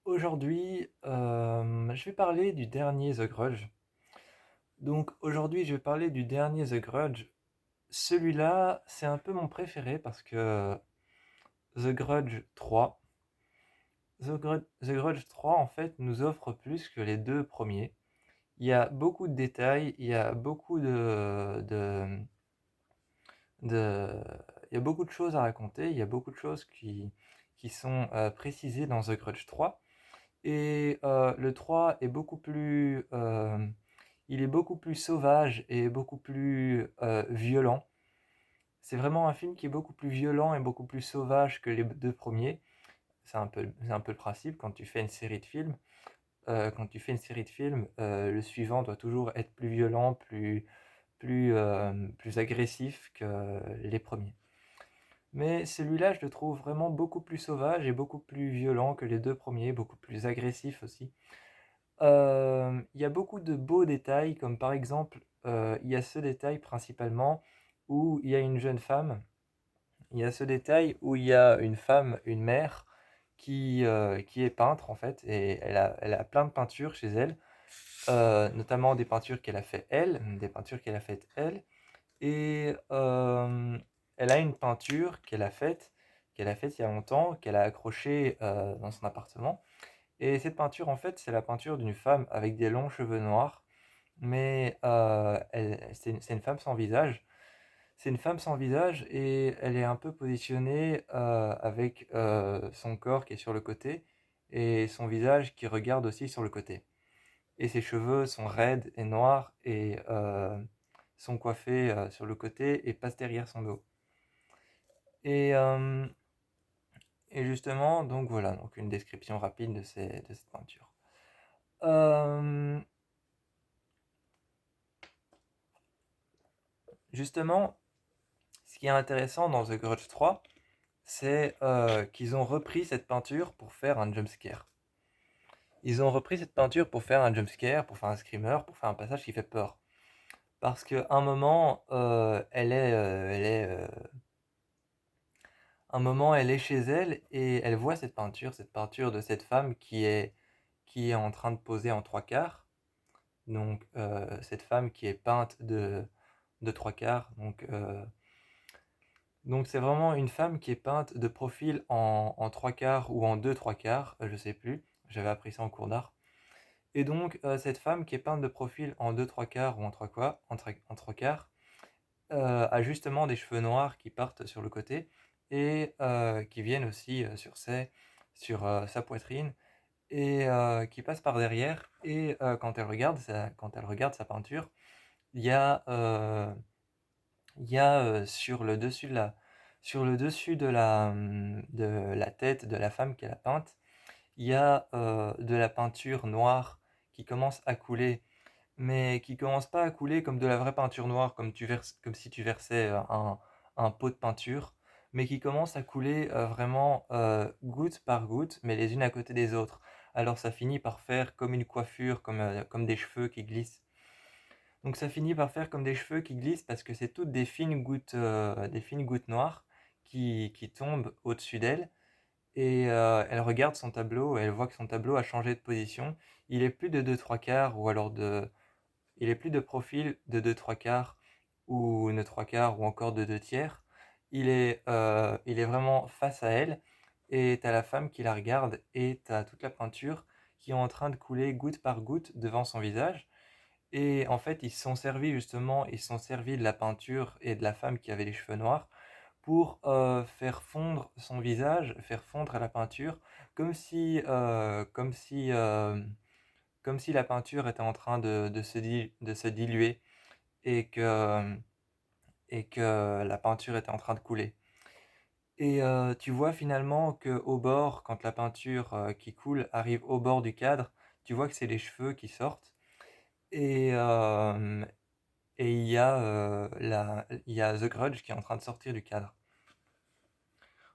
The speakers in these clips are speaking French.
Aujourd'hui, je vais parler du dernier The Grudge. Donc aujourd'hui, je vais parler du dernier The Grudge. Celui-là, c'est un peu mon préféré parce que The Grudge 3, The Grudge 3 en fait nous offre plus que les deux premiers. Il y a beaucoup de détails, il y a beaucoup de, il y a beaucoup de choses à raconter, il y a beaucoup de choses qui sont précisées dans The Grudge 3. Et le 3 est beaucoup plus, il est beaucoup plus sauvage et beaucoup plus violent. C'est vraiment un film qui est beaucoup plus violent et beaucoup plus sauvage que les deux premiers. C'est un peu le principe quand tu fais une série de films. Quand tu fais une série de films, le suivant doit toujours être plus violent, plus agressif que les premiers. Mais celui-là, je le trouve vraiment beaucoup plus sauvage et beaucoup plus violent que les deux premiers, beaucoup plus agressif aussi. Il y a beaucoup de beaux détails, comme par exemple, il y a ce détail principalement où il y a une jeune femme. Il y a ce détail où il y a une femme, une mère, qui est peintre en fait, et elle a plein de peintures chez elle, notamment des peintures qu'elle a fait elle, des peintures qu'elle a faites elle, et elle a une peinture qu'elle a faite il y a longtemps, qu'elle a accrochée dans son appartement. Et cette peinture, en fait, c'est la peinture d'une femme avec des longs cheveux noirs, mais c'est une femme sans visage. C'est une femme sans visage et elle est un peu positionnée avec son corps qui est sur le côté et son visage qui regarde aussi sur le côté. Et ses cheveux sont raides et noirs et sont coiffés sur le côté et passent derrière son dos. Et, euh, et justement, donc voilà, donc une description rapide de cette peinture. Euh, Justement, ce qui est intéressant dans The Grudge 3, c'est qu'ils ont repris cette peinture pour faire un jumpscare. Ils ont repris cette peinture pour faire un jumpscare, pour faire un screamer, pour faire un passage qui fait peur. Parce qu'à un moment, un moment, elle est chez elle et elle voit cette peinture de cette femme qui est en train de poser en trois quarts. Donc, cette femme qui est peinte de trois quarts. Donc c'est vraiment une femme qui est peinte de profil en trois quarts ou en deux trois quarts, je sais plus, j'avais appris ça en cours d'art. Et donc cette femme qui est peinte de profil en deux trois quarts ou en trois quarts, a justement des cheveux noirs qui partent sur le côté et qui viennent aussi sur sa poitrine et qui passent par derrière. Et quand elle regarde sa peinture, il y a, sur le dessus de la tête de la femme qu'elle a peinte, il y a de la peinture noire qui commence à couler, mais qui commence pas à couler comme de la vraie peinture noire, comme si tu versais un pot de peinture, mais qui commence à couler vraiment goutte par goutte, mais les unes à côté des autres. Alors ça finit par faire comme une coiffure, comme des cheveux qui glissent. Donc ça finit par faire comme des cheveux qui glissent parce que c'est toutes des fines gouttes noires qui tombent au-dessus d'elle. Et elle regarde son tableau et elle voit que son tableau a changé de position. Il est plus de deux trois quarts ou alors il est plus de profil de deux trois quarts ou de trois quarts ou encore de deux tiers. Il est vraiment face à elle et t'as la femme qui la regarde et t'as toute la peinture qui est en train de couler goutte par goutte devant son visage. Et en fait, ils se sont servis de la peinture et de la femme qui avait les cheveux noirs pour faire fondre son visage, faire fondre la peinture, comme si, euh, comme si, euh, comme si la peinture était en train de se diluer et que la peinture était en train de couler. Et tu vois finalement que au bord, quand la peinture qui coule arrive au bord du cadre, tu vois que c'est les cheveux qui sortent. Et, il y a The Grudge qui est en train de sortir du cadre.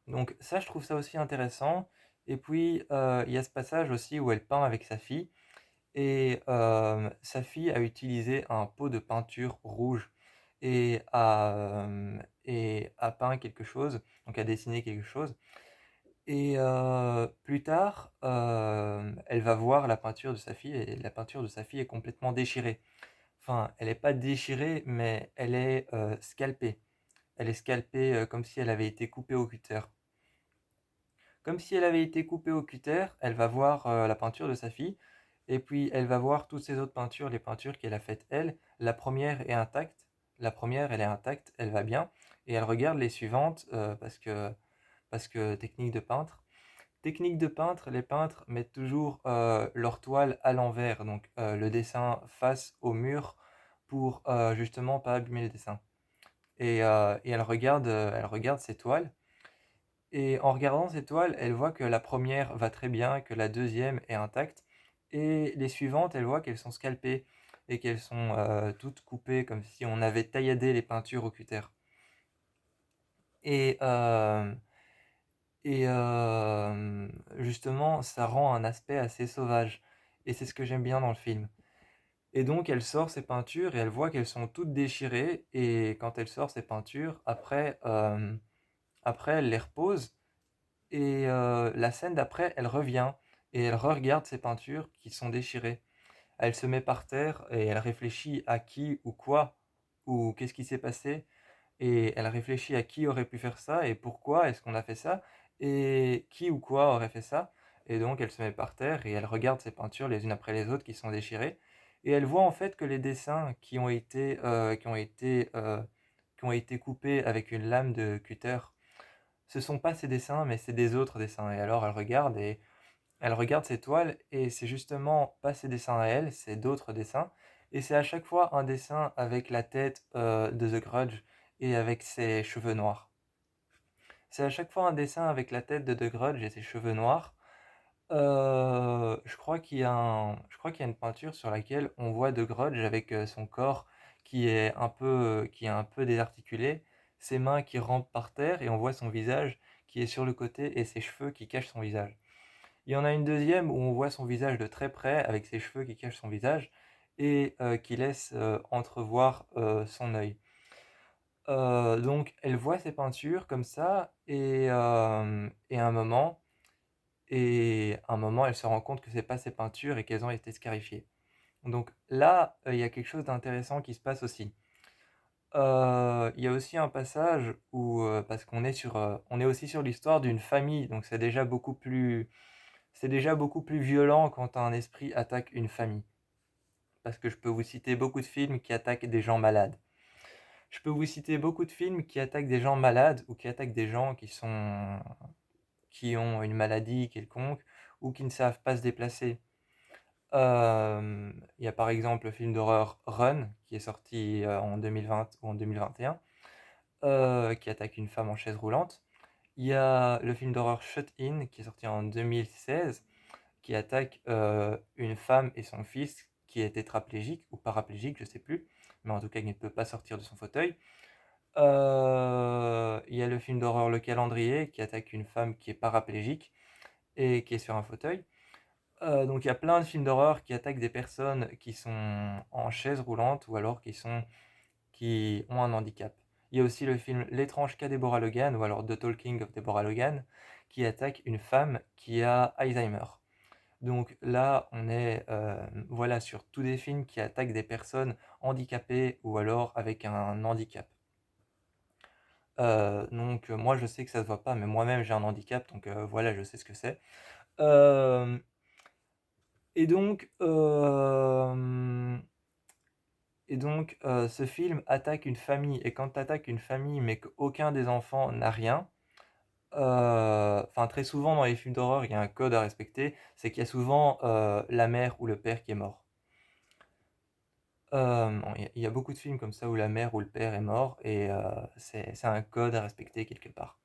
Donc ça, je trouve ça aussi intéressant. Et puis, il y a ce passage aussi où elle peint avec sa fille. Et sa fille a utilisé un pot de peinture rouge et a peint quelque chose, donc a dessiné quelque chose. Et plus tard, elle va voir la peinture de sa fille et la peinture de sa fille est complètement déchirée. Enfin, elle est pas déchirée, mais elle est, scalpée. Elle est scalpée, comme si elle avait été coupée au cutter. Comme si elle avait été coupée au cutter, elle va voir, la peinture de sa fille et puis elle va voir toutes ses autres peintures, les peintures qu'elle a faites elle. La première est intacte, la première elle est intacte, elle va bien et elle regarde les suivantes, parce que technique de peintre. Technique de peintre, les peintres mettent toujours leur toile à l'envers, donc le dessin face au mur pour justement pas abîmer le dessin. Et elle regarde ses toiles, et en regardant ses toiles, elle voit que la première va très bien, que la deuxième est intacte, et les suivantes, elle voit qu'elles sont scalpées et qu'elles sont toutes coupées comme si on avait tailladé les peintures au cutter. Et, euh, et justement, ça rend un aspect assez sauvage. Et c'est ce que j'aime bien dans le film. Et donc, elle sort ses peintures et elle voit qu'elles sont toutes déchirées. Et quand elle sort ses peintures, après elle les repose. Et la scène d'après, elle revient et elle regarde ses peintures qui sont déchirées. Elle se met par terre et elle réfléchit à qui ou quoi ou qu'est-ce qui s'est passé. Et elle réfléchit à qui aurait pu faire ça et pourquoi est-ce qu'on a fait ça et qui ou quoi aurait fait ça. Et donc elle se met par terre et elle regarde ses peintures les unes après les autres qui sont déchirées. Et elle voit en fait que les dessins qui ont été coupés avec une lame de cutter, ce sont pas ses dessins mais c'est des autres dessins. Et alors elle regarde ses toiles et c'est justement pas ses dessins à elle, c'est d'autres dessins. Et c'est à chaque fois un dessin avec la tête de The Grudge et avec ses cheveux noirs. C'est à chaque fois un dessin avec la tête de The Grudge et ses cheveux noirs. Je crois qu'il y a une peinture sur laquelle on voit The Grudge avec son corps qui est un peu désarticulé, ses mains qui rampent par terre et on voit son visage qui est sur le côté et ses cheveux qui cachent son visage. Il y en a une deuxième où on voit son visage de très près avec ses cheveux qui cachent son visage et qui laissent entrevoir son œil. Donc elle voit ses peintures comme ça et à un moment elle se rend compte que c'est pas ses peintures et qu'elles ont été scarifiées. Donc là il y a quelque chose d'intéressant qui se passe aussi. Il y a aussi un passage où parce on est aussi sur l'histoire d'une famille, donc c'est déjà beaucoup plus violent quand un esprit attaque une famille. Parce que je peux vous citer beaucoup de films qui attaquent des gens malades. Je peux vous citer beaucoup de films qui attaquent des gens malades ou qui attaquent des gens qui ont une maladie quelconque ou qui ne savent pas se déplacer. Il y a par exemple le film d'horreur Run qui est sorti en 2020 ou en 2021 qui attaque une femme en chaise roulante. Il y a le film d'horreur Shut In qui est sorti en 2016 qui attaque une femme et son fils qui est tétraplégique ou paraplégique, je sais plus, mais en tout cas qui ne peut pas sortir de son fauteuil. Il y a le film d'horreur Le Calendrier qui attaque une femme qui est paraplégique et qui est sur un fauteuil. Donc il y a plein de films d'horreur qui attaquent des personnes qui sont en chaise roulante ou alors qui ont un handicap. Il y a aussi le film L'étrange cas Deborah Logan ou alors The Talking of Deborah Logan qui attaque une femme qui a Alzheimer. Donc là, on est voilà, sur tous des films qui attaquent des personnes handicapées ou alors avec un handicap. Donc moi je sais que ça se voit pas, mais moi-même j'ai un handicap, donc voilà, je sais ce que c'est. Euh, et donc, euh, ce film attaque une famille, et quand tu attaques une famille mais qu'aucun des enfants n'a rien, enfin très souvent dans les films d'horreur, il y a un code à respecter, c'est qu'il y a souvent la mère ou le père qui est mort. Bon, il y a beaucoup de films comme ça où la mère ou le père est mort et c'est un code à respecter quelque part.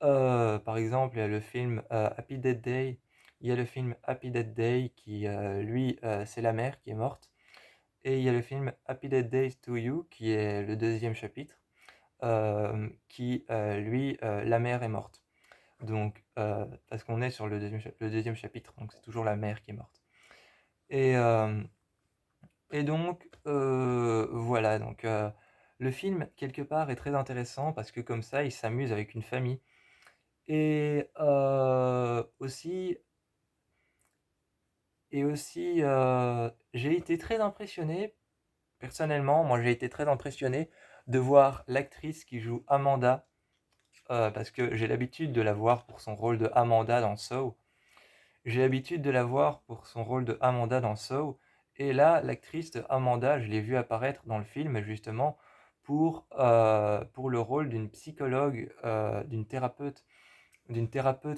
Par exemple, il y a le film Happy Death Day. Il y a le film Happy Death Day qui, lui, c'est la mère qui est morte. Et il y a le film Happy Death Days to You qui est le deuxième chapitre, qui, lui, la mère est morte. Donc, parce qu'on est sur le deuxième chapitre, donc c'est toujours la mère qui est morte. Et, euh, Et donc, voilà, donc le film, quelque part, est très intéressant parce que comme ça, il s'amuse avec une famille. Et aussi, j'ai été très impressionné, personnellement, moi j'ai été très impressionné de voir l'actrice qui joue Amanda, parce que j'ai l'habitude de la voir pour son rôle de Amanda dans Saw. J'ai l'habitude de la voir pour son rôle de Amanda dans Saw. Et là, l'actrice de Amanda, je l'ai vue apparaître dans le film justement pour le rôle d'une psychologue, d'une thérapeute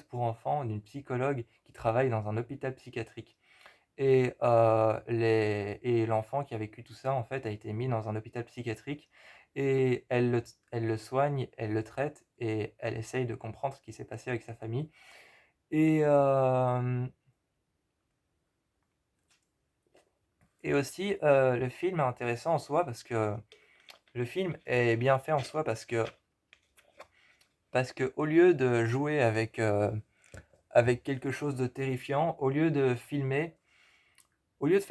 pour enfants, d'une psychologue qui travaille dans un hôpital psychiatrique. Et l'enfant qui a vécu tout ça, en fait, a été mis dans un hôpital psychiatrique et elle le soigne, elle le traite et elle essaye de comprendre ce qui s'est passé avec sa famille. Et, euh, et aussi, le film est intéressant en soi parce que le film est bien fait en soi parce que au lieu de jouer avec quelque chose de terrifiant, au lieu de faire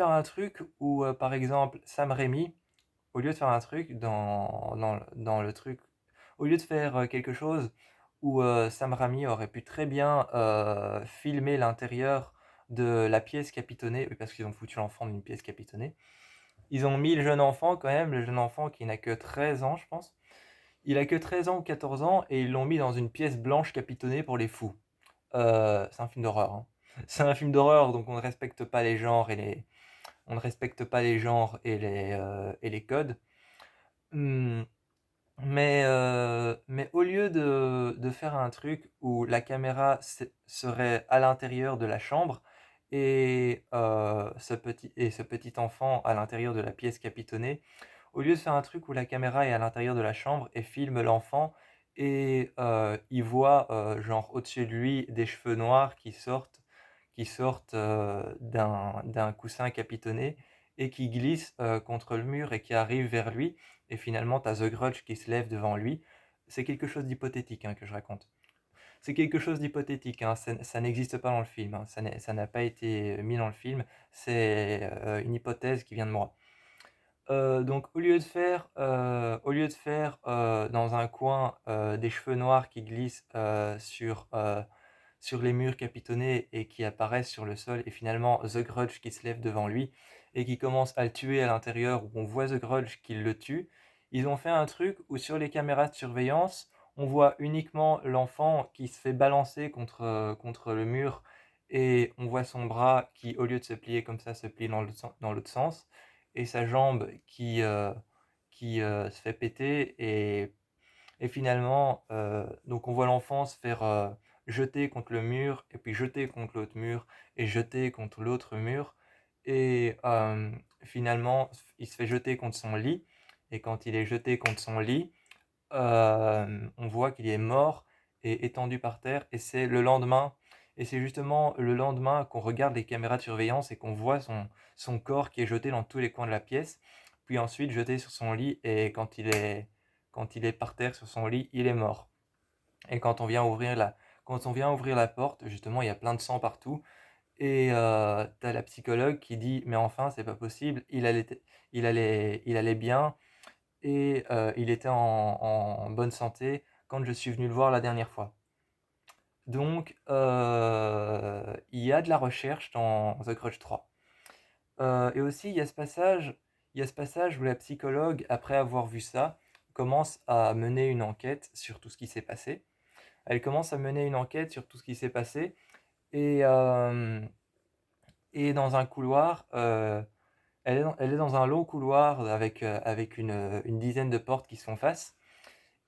un truc où, par exemple, Sam Raimi, au lieu de faire un truc dans le truc, au lieu de faire quelque chose où Sam Raimi aurait pu très bien filmer l'intérieur de la pièce capitonnée, oui, parce qu'ils ont foutu l'enfant d'une pièce capitonnée, ils ont mis le jeune enfant quand même, le jeune enfant qui n'a que 13 ans, je pense. Il a que 13 ans ou 14 ans et ils l'ont mis dans une pièce blanche capitonnée pour les fous. C'est un film d'horreur, hein. C'est un film d'horreur, donc on ne respecte pas les genres on ne respecte pas les genres et les codes. Hmm. Mais au lieu de faire un truc où la caméra serait à l'intérieur de la chambre et ce petit enfant à l'intérieur de la pièce capitonnée, au lieu de faire un truc où la caméra est à l'intérieur de la chambre et filme l'enfant et il voit genre au-dessus de lui des cheveux noirs qui sortent d'un coussin capitonné et qui glissent contre le mur et qui arrivent vers lui. Et finalement, tu as The Grudge qui se lève devant lui. C'est quelque chose d'hypothétique, hein, que je raconte. C'est quelque chose d'hypothétique, hein, ça n'existe pas dans le film, hein, ça n'a pas été mis dans le film, c'est une hypothèse qui vient de moi. Donc au lieu de faire dans un coin des cheveux noirs qui glissent sur les murs capitonnés et qui apparaissent sur le sol, et finalement The Grudge qui se lève devant lui et qui commence à le tuer à l'intérieur, où on voit The Grudge qui le tue, ils ont fait un truc où sur les caméras de surveillance, on voit uniquement l'enfant qui se fait balancer contre le mur et on voit son bras qui, au lieu de se plier comme ça, se plie dans l'autre sens et sa jambe qui se fait péter et finalement, donc on voit l'enfant se faire jeter contre le mur, et puis jeter contre l'autre mur, et jeter contre l'autre mur. Et finalement, il se fait jeter contre son lit. Et quand il est jeté contre son lit, on voit qu'il est mort et étendu par terre. Et c'est le lendemain. Et c'est justement le lendemain qu'on regarde les caméras de surveillance et qu'on voit son corps qui est jeté dans tous les coins de la pièce. Puis ensuite jeté sur son lit. Et quand il est par terre sur son lit, il est mort. Et quand on vient ouvrir la porte, justement, il y a plein de sang partout. Et t'as la psychologue qui dit, mais enfin, c'est pas possible, il allait bien et il était en bonne santé quand je suis venu le voir la dernière fois. Donc, il y a de la recherche dans The Grudge 3. Et aussi, il y a ce passage où la psychologue, après avoir vu ça, commence à mener une enquête sur tout ce qui s'est passé. Elle commence à mener une enquête sur tout ce qui s'est passé et, euh, et dans un couloir, elle est dans un long couloir avec une dizaine de portes qui se font face.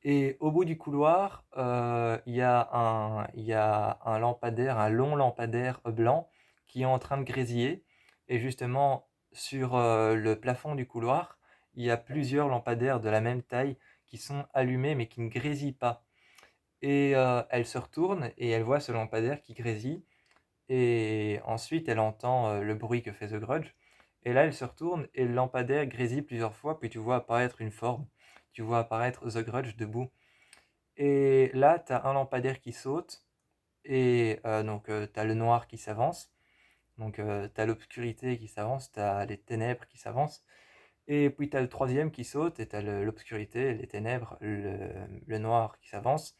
Et au bout du couloir, il y a un lampadaire, un long lampadaire blanc qui est en train de grésiller. Et justement, sur le plafond du couloir, il y a plusieurs lampadaires de la même taille qui sont allumés mais qui ne grésillent pas. Et elle se retourne et elle voit ce lampadaire qui grésille. Et ensuite, elle entend le bruit que fait The Grudge. Et là, elle se retourne et le lampadaire grésille plusieurs fois. Puis tu vois apparaître une forme. Tu vois apparaître The Grudge debout. Et là, tu as un lampadaire qui saute. Et donc, tu as le noir qui s'avance. Donc, tu as l'obscurité qui s'avance. Tu as les ténèbres qui s'avancent. Et puis, tu as le troisième qui saute. Et tu as l'obscurité, les ténèbres, le noir qui s'avance.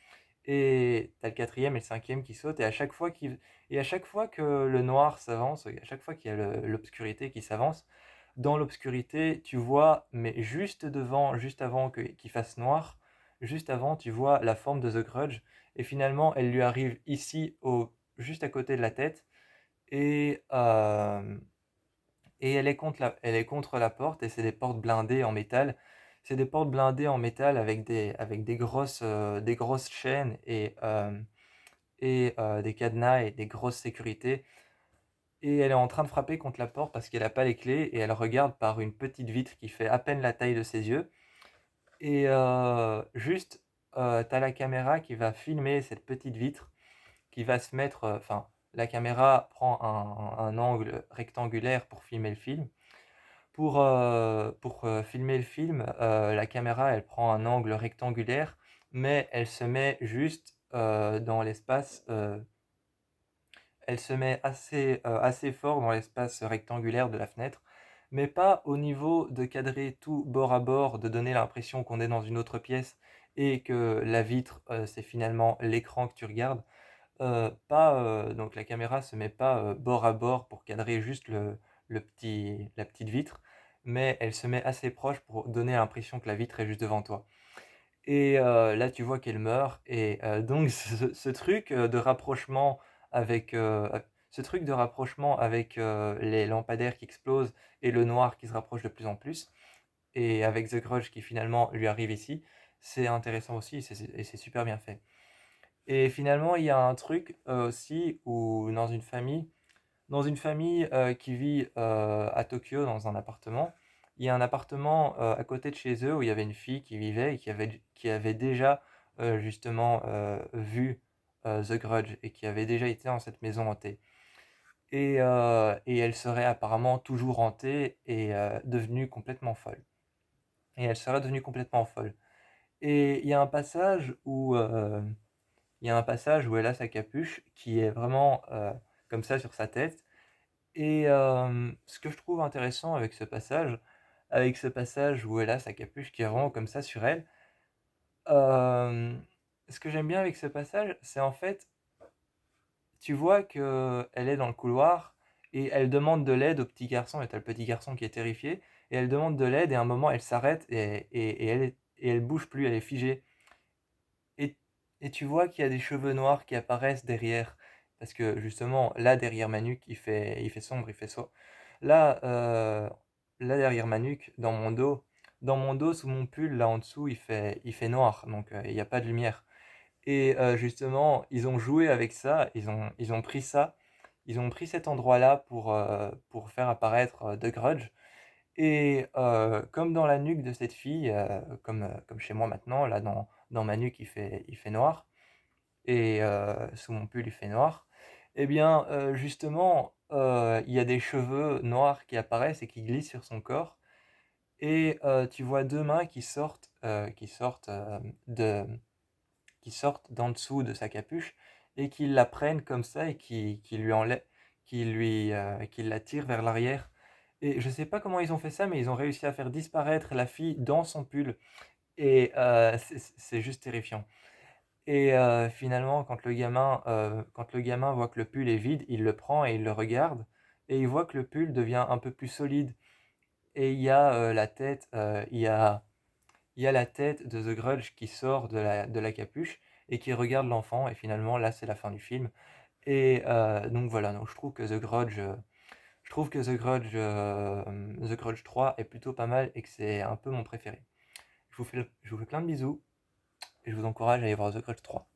et t'as le quatrième et le cinquième qui sautent, et à chaque fois que le noir s'avance, à chaque fois qu'il y a l'obscurité qui s'avance, dans l'obscurité, tu vois, mais juste devant, juste avant qu'il fasse noir, juste avant, tu vois la forme de The Grudge, et finalement, elle lui arrive ici, juste à côté de la tête, et, euh, et elle est contre la porte, et c'est des portes blindées en métal. C'est des portes blindées en métal avec des grosses chaînes et des cadenas et des grosses sécurités. Et elle est en train de frapper contre la porte parce qu'elle n'a pas les clés, et elle regarde par une petite vitre qui fait à peine la taille de ses yeux. Et t'as la caméra qui va filmer cette petite vitre, qui va se mettre... Enfin, la caméra prend un angle rectangulaire pour filmer le film. Pour filmer le film, la caméra, elle prend un angle rectangulaire, mais elle se met juste dans l'espace, elle se met assez fort dans l'espace rectangulaire de la fenêtre, mais pas au niveau de cadrer tout bord à bord, de donner l'impression qu'on est dans une autre pièce et que la vitre, c'est finalement l'écran que tu regardes. Donc la caméra se met pas bord à bord pour cadrer juste la petite vitre, mais elle se met assez proche pour donner l'impression que la vitre est juste devant toi. Et là, tu vois qu'elle meurt, et donc ce truc de rapprochement avec les lampadaires qui explosent et le noir qui se rapproche de plus en plus, et avec The Grudge qui finalement lui arrive ici, c'est intéressant aussi, et c'est super bien fait. Et finalement, il y a un truc aussi où dans une famille qui vit à Tokyo dans un appartement, il y a un appartement à côté de chez eux où il y avait une fille qui vivait et qui avait déjà justement vu The Grudge, et qui avait déjà été dans cette maison hantée. Et elle serait apparemment toujours hantée et devenue complètement folle. Et elle serait devenue complètement folle. Et il y a un passage où elle a sa capuche qui est vraiment comme ça sur sa tête. Et ce que je trouve intéressant avec ce passage où elle a sa capuche qui est vraiment comme ça sur elle, euh, ce que j'aime bien avec ce passage, c'est en fait, tu vois que elle est dans le couloir et elle demande de l'aide au petit garçon, et t'as le petit garçon qui est terrifié, et elle demande de l'aide, et à un moment elle s'arrête, et elle bouge plus, elle est figée. Et, et tu vois qu'il y a des cheveux noirs qui apparaissent derrière. Parce que justement, là derrière ma nuque, il fait sombre, il fait so. Là, là derrière ma nuque, dans mon dos, sous mon pull, là en dessous, il fait noir. Donc il n'y a pas de lumière. Et justement, ils ont joué avec ça, ils ont pris ça, ils ont pris cet endroit-là pour faire apparaître The Grudge. Et comme dans la nuque de cette fille, comme chez moi maintenant, là dans ma nuque il fait noir, et sous mon pull il fait noir, et bien justement il y a des cheveux noirs qui apparaissent et qui glissent sur son corps, et tu vois deux mains qui sortent d'en dessous de sa capuche, et qui la prennent comme ça, et qui lui enlèvent, qui la tirent vers l'arrière. Et je sais pas comment ils ont fait ça, mais ils ont réussi à faire disparaître la fille dans son pull. Et c'est juste terrifiant. Et finalement, quand le gamin voit que le pull est vide, il le prend et il le regarde, et il voit que le pull devient un peu plus solide. Et il y a il y a la tête de The Grudge qui sort de la capuche et qui regarde l'enfant, et finalement, là, c'est la fin du film. Et donc voilà, donc je trouve que The Grudge 3 est plutôt pas mal, et que c'est un peu mon préféré. Je vous fais plein de bisous, et je vous encourage à aller voir The Grudge 3.